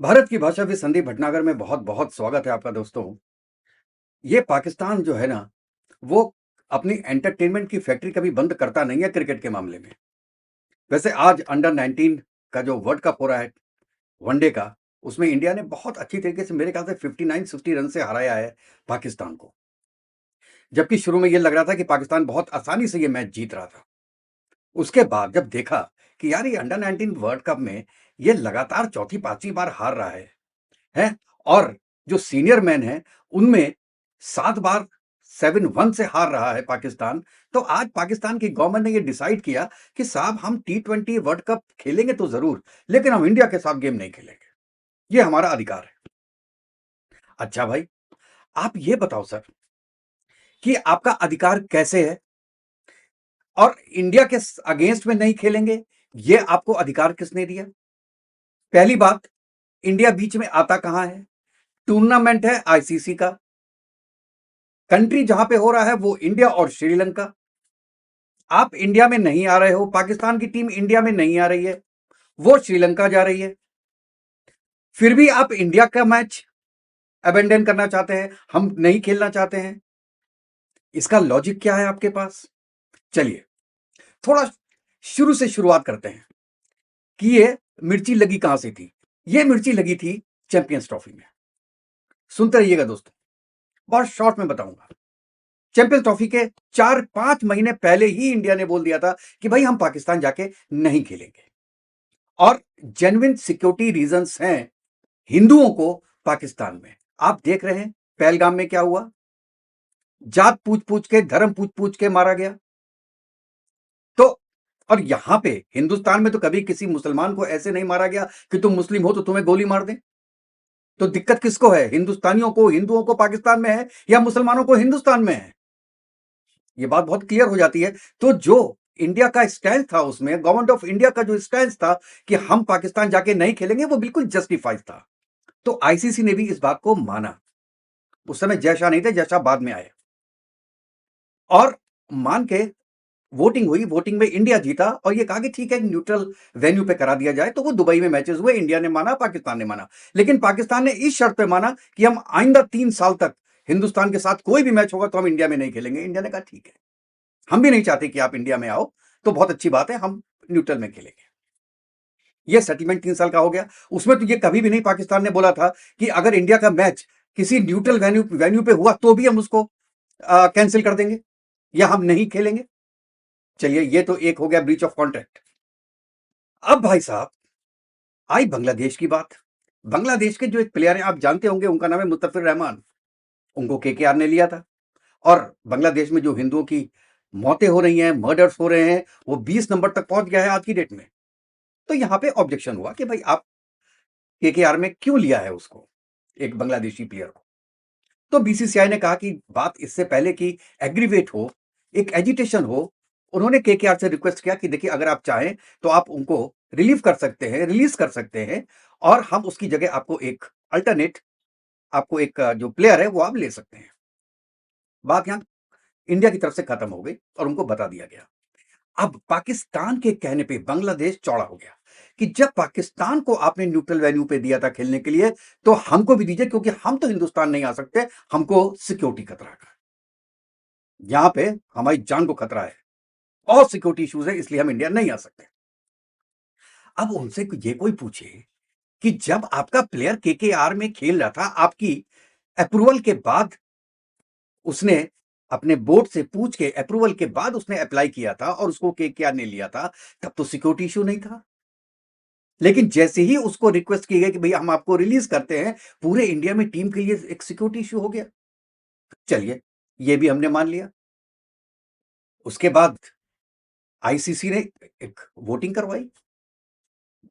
भारत की भाषा भी संदीप भटनागर में बहुत बहुत स्वागत है आपका दोस्तों। ये पाकिस्तान जो है ना, वो अपनी एंटरटेनमेंट की फैक्ट्री कभी बंद करता नहीं है क्रिकेट के मामले में। वैसे आज अंडर 19 का जो वर्ल्ड कप हो रहा है वनडे का, उसमें इंडिया ने बहुत अच्छी तरीके से मेरे ख्याल से 59-60 रन से हराया है पाकिस्तान को। जबकि शुरू में ये लग रहा था कि पाकिस्तान बहुत आसानी से ये मैच जीत रहा था। उसके बाद जब देखा कि यार ये अंडर 19 वर्ल्ड कप में ये लगातार चौथी पांचवी बार हार रहा है? और जो सीनियर मैन हैं, उनमें 7 बार 7-1 से हार रहा है पाकिस्तान। तो आज पाकिस्तान की गवर्नमेंट ने ये डिसाइड किया कि साहब हम टी20 वर्ल्ड कप खेलेंगे तो ज़रूर, लेकिन हम इंडिया के साथ गेम नहीं खेलेंगे। ये हमारा अधिकार है। अच्छा भाई, आप ये बताओ सर कि आपका अधिकार कैसे है? और इंडिया के अगेंस्ट में नहीं खेलेंगे, ये आपको अधिकार किसने दिया? पहली बात, इंडिया बीच में आता कहां है? टूर्नामेंट है आईसीसी का। कंट्री जहां पे हो रहा है वो इंडिया और श्रीलंका। आप इंडिया में नहीं आ रहे हो, पाकिस्तान की टीम इंडिया में नहीं आ रही है, वो श्रीलंका जा रही है। फिर भी आप इंडिया का मैच अबेंडन करना चाहते हैं, हम नहीं खेलना चाहते हैं। इसका लॉजिक क्या है आपके पास? चलिए थोड़ा शुरू से शुरुआत करते हैं कि ये मिर्ची लगी कहां से थी। ये मिर्ची लगी थी चैंपियंस ट्रॉफी में। सुनते रहिएगा दोस्तों, बहुत शॉर्ट में बताऊंगा। चैंपियंस ट्रॉफी के 4-5 महीने पहले ही इंडिया ने बोल दिया था कि भाई हम पाकिस्तान जाके नहीं खेलेंगे, और जेन्युइन सिक्योरिटी रीजंस हैं हिंदुओं को पाकिस्तान में। आप देख रहे हैं पहलगाम में क्या हुआ, जात पूछ पूछ के, धर्म पूछ पूछ के मारा गया। तो और यहां पे हिंदुस्तान में तो कभी किसी मुसलमान को ऐसे नहीं मारा गया कि तुम मुस्लिम हो तो तुम्हें गोली मार दें। तो दिक्कत किसको है? हिंदुस्तानियों को, हिंदुओं को पाकिस्तान में है, या मुसलमानों को हिंदुस्तान में है? ये बात बहुत क्लियर हो जाती है। तो जो इंडिया का स्टैंड था, उसमें गवर्नमेंट ऑफ इंडिया का जो स्टैंड था कि हम पाकिस्तान जाके नहीं खेलेंगे, वो बिल्कुल जस्टिफाइड था। तो आईसीसी ने भी इस बात को माना। उस समय जय शाह नहीं थे, जय शाह बाद में आए, और मान के वोटिंग हुई। वोटिंग में इंडिया जीता और ये कहा कि ठीक है, न्यूट्रल वेन्यू पे करा दिया जाए। तो वो दुबई में मैचेस हुए, इंडिया ने माना, पाकिस्तान ने माना। लेकिन पाकिस्तान ने इस शर्त पे माना कि हम आइंदा 3 साल तक हिंदुस्तान के साथ कोई भी मैच होगा तो हम इंडिया में नहीं खेलेंगे। इंडिया ने कहा ठीक है, हम भी नहीं चाहते कि आप इंडिया में आओ, तो बहुत अच्छी बात है, हम न्यूट्रल में खेलेंगे। ये सेटलमेंट 3 साल का हो गया। उसमें तो ये कभी भी नहीं पाकिस्तान ने बोला था कि अगर इंडिया का मैच किसी न्यूट्रल वेन्यू पे हुआ तो भी हम उसको कैंसिल कर देंगे या हम नहीं खेलेंगे। चलिए, ये तो एक हो गया ब्रीच ऑफ कॉन्ट्रैक्ट। अब भाई साहब, आई बांग्लादेश की बात। बांग्लादेश के जो एक प्लेयर हैं, आप जानते होंगे, उनका नाम है मुस्तफिर रहमान। उनको केकेआर ने लिया था, और बांग्लादेश में जो हिंदुओं की मौतें हो रही हैं, मर्डर्स हो रहे हैं, वो 20 नंबर तक पहुंच गया है आज की डेट में। तो यहां पे ऑब्जेक्शन हुआ कि भाई आप केकेआर में क्यों लिया है उसको, एक बांग्लादेशी प्लेयर को। तो बीसीसीआई ने कहा कि बात इससे पहले कि एग्रीवेट हो, एक एजिटेशन हो, उन्होंने केकेआर से रिक्वेस्ट किया कि देखिए, अगर आप चाहें तो आप उनको रिलीव कर सकते हैं, रिलीज कर सकते हैं, और हम उसकी जगह आपको एक अल्टरनेट, आपको एक जो प्लेयर है वो आप ले सकते हैं। बात यहां इंडिया की तरफ से खत्म हो गई और उनको बता दिया गया। अब पाकिस्तान के कहने पे बांग्लादेश चौड़ा हो गया कि जब पाकिस्तान को आपने न्यूट्रल वेन्यू पे दिया था खेलने के लिए, तो हमको भी दीजिए, क्योंकि हम तो हिंदुस्तान नहीं आ सकते, हमको सिक्योरिटी खतरा है, यहां पे हमारी जान को खतरा है और सिक्योरिटी इश्यूज है, इसलिए हम इंडिया नहीं आ सकते। अब उनसे ये कोई पूछे कि जब आपका प्लेयर केकेआर में खेल रहा था, आपकी अप्रूवल के बाद, उसने अपने बोर्ड से पूछ के अप्रूवल के बाद उसने अप्लाई किया था और उसको केकेआर ने लिया था, तब तो सिक्योरिटी इशू नहीं था। लेकिन जैसे ही उसको रिक्वेस्ट की गई कि भई हम आपको रिलीज करते हैं, पूरे इंडिया में टीम के लिए एक सिक्योरिटी इश्यू हो गया। चलिए, ये भी हमने मान लिया। उसके बाद आईसीसी ने एक वोटिंग करवाई।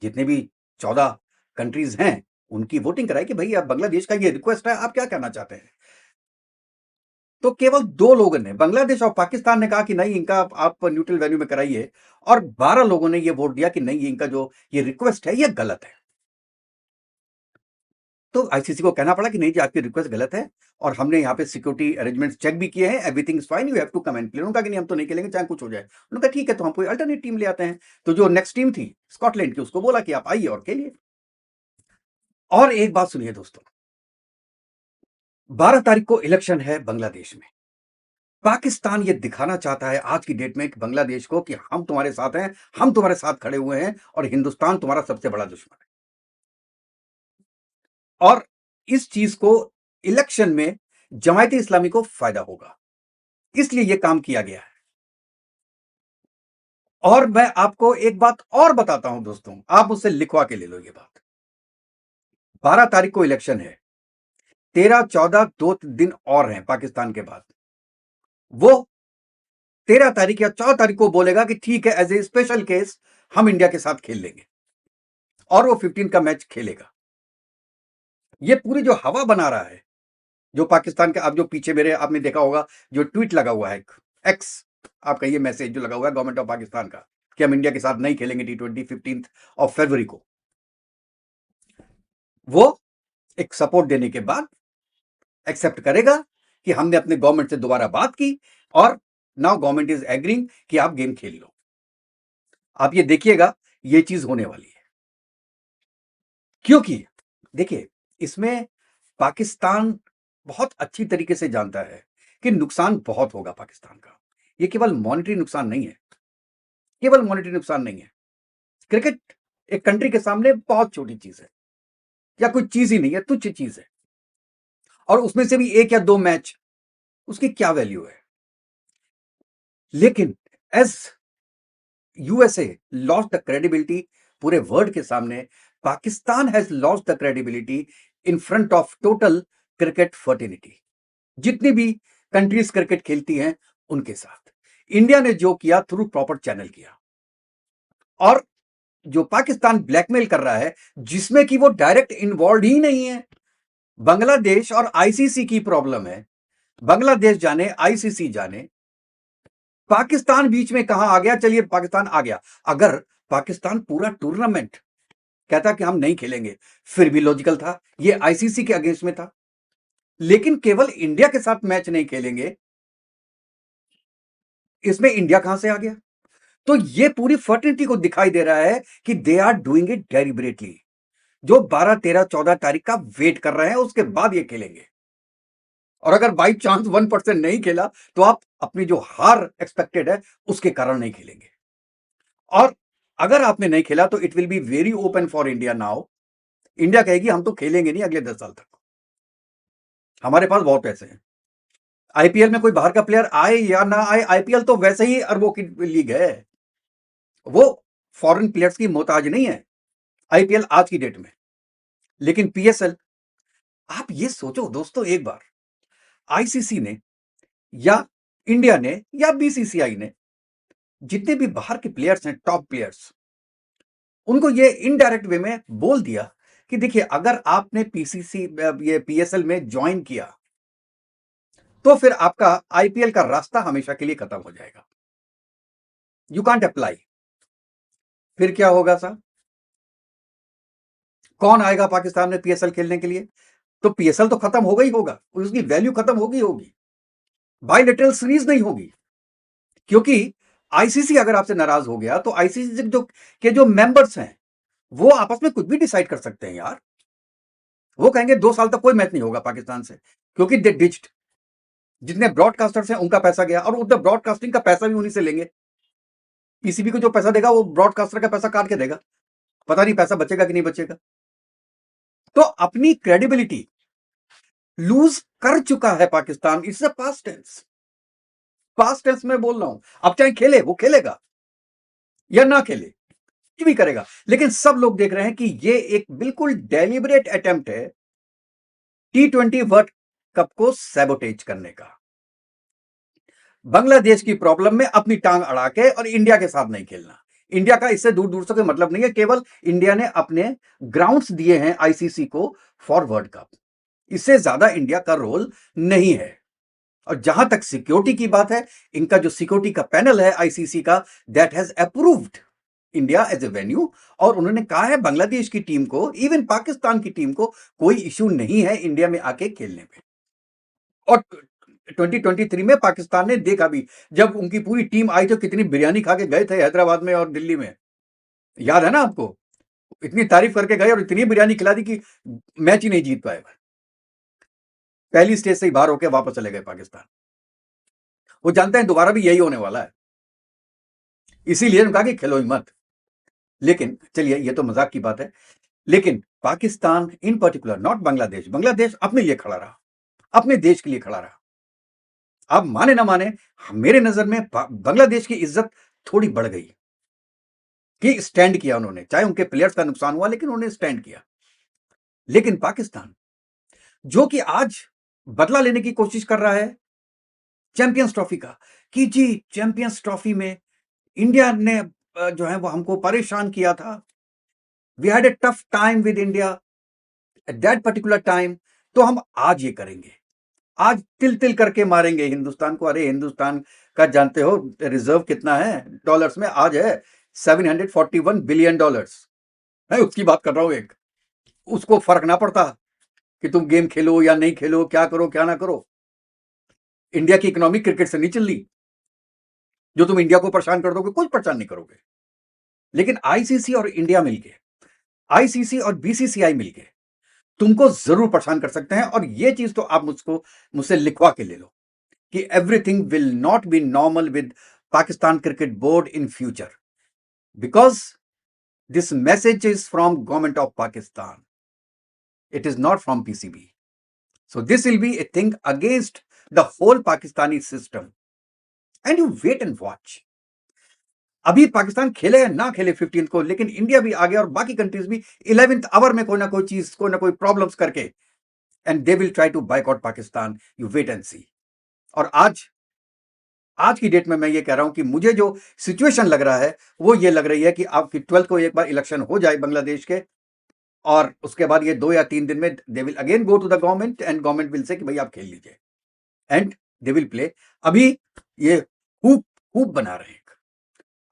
जितने भी 14 कंट्रीज हैं, उनकी वोटिंग कराई कि भई अब बांग्लादेश का ये रिक्वेस्ट है, आप क्या कहना चाहते हैं? तो केवल 2 लोगों ने, बांग्लादेश और पाकिस्तान ने कहा कि नहीं, इनका आप न्यूट्रल वेन्यू में कराइए, और 12 लोगों ने ये वोट दिया कि नहीं, इनका जो ये रिक्वेस्ट है, ये गलत है। तो आईसीसी को कहना पड़ा कि नहीं जी, आपकी रिक्वेस्ट गलत है, और हमने यहाँ पे सिक्योरिटी अरेंजमेंट्स चेक भी किए हैं, everything is fine, you have to come and play. उन्होंने कहा कि नहीं, हम तो नहीं खेलेंगे चाहे कुछ हो जाए। उन्होंने कहा ठीक है, तो हम कोई अल्टरनेट टीम ले आते हैं। तो जो नेक्स्ट टीम थी स्कॉटलैंड की, उसको बोला कि आप आइए और खेलिए। और एक बात सुनिए दोस्तों, 12 तारीख को इलेक्शन है बांग्लादेश में। पाकिस्तान ये दिखाना चाहता है आज की डेट में कि बांग्लादेश को कि हम तुम्हारे साथ हैं, हम तुम्हारे साथ खड़े हुए हैं और हिंदुस्तान तुम्हारा सबसे बड़ा दुश्मन है। और इस चीज को इलेक्शन में जमायते इस्लामी को फायदा होगा, इसलिए यह काम किया गया है। और मैं आपको एक बात और बताता हूं दोस्तों, आप मुझसे लिखवा के ले लो ये बात। 12 तारीख को इलेक्शन है, 13, 14 2 दिन और हैं पाकिस्तान के बाद। वो 13 तारीख या 14 तारीख को बोलेगा कि ठीक है, एज ए स्पेशल केस हम इंडिया के साथ खेल लेंगे, और वो 15 का मैच खेलेगा। ये पूरी जो हवा बना रहा है, जो पाकिस्तान का, आप जो पीछे मेरे आपने देखा होगा जो ट्वीट लगा हुआ है, एक्स आपका ये मैसेज जो लगा हुआ है गवर्नमेंट ऑफ पाकिस्तान का कि हम इंडिया के साथ नहीं खेलेंगे T20 15 फरवरी को, वो एक सपोर्ट देने के बाद एक्सेप्ट करेगा कि हमने अपने गवर्नमेंट से दोबारा बात की और नाउ गवर्नमेंट इज एग्रीइंग कि आप गेम खेल लो। आप ये देखिएगा, ये चीज होने वाली है। क्योंकि देखिए, इसमें पाकिस्तान बहुत अच्छी तरीके से जानता है कि नुकसान बहुत होगा पाकिस्तान का। ये केवल मॉनेटरी नुकसान नहीं है, केवल मॉनेटरी नुकसान नहीं है। क्रिकेट एक कंट्री के सामने बहुत छोटी चीज है, या कोई चीज ही नहीं है, तुच्छ चीज है। और उसमें से भी एक या दो मैच, उसकी क्या वैल्यू है। लेकिन as USA lost the credibility पूरे वर्ल्ड के सामने, Pakistan has lost the credibility in front of total cricket fraternity. जितनी भी कंट्रीज क्रिकेट खेलती हैं उनके साथ इंडिया ने जो किया थ्रू प्रॉपर चैनल किया, और जो पाकिस्तान ब्लैकमेल कर रहा है जिसमें कि वो डायरेक्ट इन्वॉल्व ही नहीं है। बांग्लादेश और आईसीसी की प्रॉब्लम है, बांग्लादेश जाने आईसीसी जाने, पाकिस्तान बीच में कहां आ गया। चलिए पाकिस्तान आ गया, अगर पाकिस्तान पूरा टूर्नामेंट कहता कि हम नहीं खेलेंगे फिर भी लॉजिकल था, ये आईसीसी के अगेंस्ट में था। लेकिन केवल इंडिया के साथ मैच नहीं खेलेंगे, इसमें इंडिया कहां से आ गया। तो ये पूरी फर्टिलिटी को दिखाई दे रहा है कि they are doing it deliberately. जो 12, 13, 14 तारीख का वेट कर रहे हैं, उसके बाद ये खेलेंगे। और अगर बाई चांस 1% नहीं खेला तो आप अपनी जो हार एक्सपेक्टेड है उसके कारण नहीं खेलेंगे। और अगर आपने नहीं खेला तो it will be very open for India now. India कहेगी हम तो खेलेंगे नहीं अगले 10 साल तक, हमारे पास बहुत पैसे हैं। आईपीएल में कोई बाहर का प्लेयर आए या ना आए, आईपीएल तो वैसे ही अरबों की लीग है, वो फॉरेन प्लेयर्स की मोहताज नहीं है आईपीएल आज की डेट में। लेकिन पीएसएल, आप ये सोचो दोस्तों एक बार, आईसीसी ने या इंडिया ने या बीसीसीआई ने जितने भी बाहर के प्लेयर्स हैं, टॉप प्लेयर्स, उनको ये इनडायरेक्ट वे में बोल दिया कि देखिए अगर आपने ये पीएसएल में ज्वाइन किया तो फिर आपका आईपीएल का रास्ता हमेशा के लिए खत्म हो जाएगा, यू कांट अप्लाई। फिर क्या होगा साहब, कौन आएगा पाकिस्तान में पीएसएल खेलने के लिए। तो पीएसएल तो खत्म होगा ही होगा, उसकी वैल्यू खत्म होगी, बायलैटरल सीरीज नहीं होगी। क्योंकि आईसीसी अगर आपसे नाराज हो गया तो आईसीसी जो मेंबर्स हैं वो आपस में कुछ भी डिसाइड कर सकते हैं यार। वो कहेंगे 2 साल तक कोई मैच नहीं होगा पाकिस्तान से, क्योंकि दे डिच्ड। जितने ब्रॉडकास्टर्स हैं उनका पैसा गया, और उधर ब्रॉडकास्टिंग का पैसा भी उन्हीं से लेंगे। पीसीबी को जो पैसा देगा वो ब्रॉडकास्टर का पैसा काट के देगा, पता नहीं पैसा बचेगा कि नहीं बचेगा। तो अपनी क्रेडिबिलिटी लूज कर चुका है Pakistan. It's a past tense, past tense में बोल रहा हूं। अब चाहे खेले, वो खेलेगा या ना खेले, कुछ भी करेगा, लेकिन सब लोग देख रहे हैं कि ये एक बिल्कुल डेलिबरेट अटेम्प्ट है T20 वर्ल्ड कप को सैबोटेज करने का, बांग्लादेश की प्रॉब्लम में अपनी टांग अड़ा के, और इंडिया के साथ नहीं खेलना। इंडिया का इससे दूर दूर से कोई मतलब नहीं है, केवल इंडिया ने अपने ग्राउंड्स दिए हैं आईसीसी को फॉर वर्ल्ड कप, इससे ज्यादा इंडिया का रोल नहीं है। और जहां तक सिक्योरिटी की बात है, इनका जो सिक्योरिटी का पैनल है आईसीसी का, that has approved India as a venue, और उन्होंने कहा है बांग्लादेश की टीम को, इवन पाकिस्तान की टीम को कोई इश्यू नहीं है इंडिया में आके खेलने में। और 2023 में पाकिस्तान ने देखा भी, जब उनकी पूरी टीम आई तो कितनी बिरयानी खा के गए थे हैदराबाद में और दिल्ली में, याद है ना आपको। इतनी तारीफ करके गए और इतनी बिरयानी खिला दी कि मैच ही नहीं जीत पाए। पहली स्टेज से ही बाहर होकर वापस चले गए पाकिस्तान। वो जानते हैं दोबारा भी यही होने वाला है, इसीलिए उन्होंने कहा कि खेलो ही मत। लेकिन चलिए, ये तो मजाक की बात है। लेकिन पाकिस्तान इन पर्टिकुलर, नॉट बांग्लादेश, बांग्लादेश अपने लिए खड़ा रहा, अपने देश के लिए खड़ा रहा। आप माने ना माने, मेरे नजर में बांग्लादेश की इज्जत थोड़ी बढ़ गई कि स्टैंड किया उन्होंने, चाहे उनके प्लेयर्स का नुकसान हुआ लेकिन उन्होंने स्टैंड किया। लेकिन पाकिस्तान जो कि आज बदला लेने की कोशिश कर रहा है चैंपियंस ट्रॉफी का, कि जी चैंपियंस ट्रॉफी में इंडिया ने जो है वो हमको परेशान किया था, we had a tough time with India at that particular time, तो हम आज ये करेंगे, आज तिल तिल करके मारेंगे हिंदुस्तान को। अरे हिंदुस्तान का जानते हो रिजर्व कितना है डॉलर्स में? आज है $741 बिलियन। मैं उसकी बात कर रहा हूं। एक उसको फर्क ना पड़ता कि तुम गेम खेलो या नहीं खेलो, क्या करो क्या ना करो। इंडिया की इकोनॉमी क्रिकेट से नहीं चल रही, जो तुम इंडिया को परेशान कर दोगे, कुछ परेशान नहीं करोगे। लेकिन आईसीसी और इंडिया मिलके, आईसीसी और बीसीसीआई मिलके तुमको जरूर परेशान कर सकते हैं। और ये चीज तो आप मुझसे लिखवा के ले लो कि everything will not be normal with Pakistan cricket board in future, because this message is from government of Pakistan, it is not from PCB. So this will be a thing against the whole Pakistani system. And you wait and watch. अभी पाकिस्तान खेले या ना खेले 15th को, लेकिन India भी आ गया और बाकी कंट्रीज भी 11th आवर में कोई ना कोई चीज, कोई ना कोई प्रॉब्लम्स करके, and they will try to boycott Pakistan. You wait and see. और आज की डेट में मैं ये कह रहा हूं कि मुझे जो सिचुएशन लग रहा है वो ये लग रही है कि आपकी 12th को एक बार इलेक्शन हो जाए बांग्लादेश के, और उसके बाद ये 2 या 3 दिन में they will again go to the government and government will say कि भाई आप खेल लीजिए, एंड दे विल प्ले। अभी ये हुप हुप बना रहे हैं।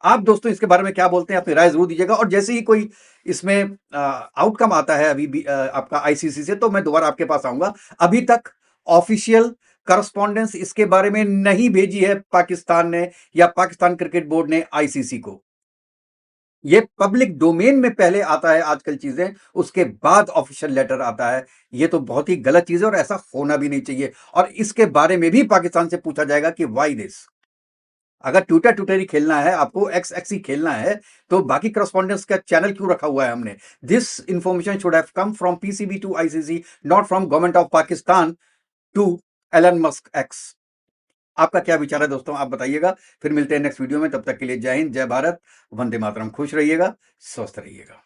आप दोस्तों इसके बारे में क्या बोलते हैं? अपनी राय जरूर दीजिएगा। और जैसे ही कोई इसमें आउटकम आता है अभी भी आपका आईसीसी से, तो मैं दोबारा आपके पास आऊंगा। अभी तक ऑफिशियल करस्पॉन्डेंस इसके बारे में नहीं भेजी है पाकिस्तान ने या पाकिस्तान क्रिकेट बोर्ड ने आईसीसी को। ये पब्लिक डोमेन में पहले आता है आजकल चीजें, उसके बाद ऑफिशियल लेटर आता है। ये तो बहुत ही गलत चीज है और ऐसा होना भी नहीं चाहिए। और इसके बारे में भी पाकिस्तान से पूछा जाएगा कि वाई दिस। अगर ट्विटर ट्विटर ही खेलना है, आपको एक्स एक्स ही खेलना है, तो बाकी करस्पॉन्डेंस का चैनल क्यों रखा हुआ है हमने? This information should have come from PCB to ICC, not from government of Pakistan to Elon Musk X. आपका क्या विचार है दोस्तों? आप बताइएगा। फिर मिलते हैं नेक्स्ट वीडियो में। तब तक के लिए जय हिंद, जय भारत, वंदे मातरम। खुश रहिएगा, स्वस्थ रहिएगा।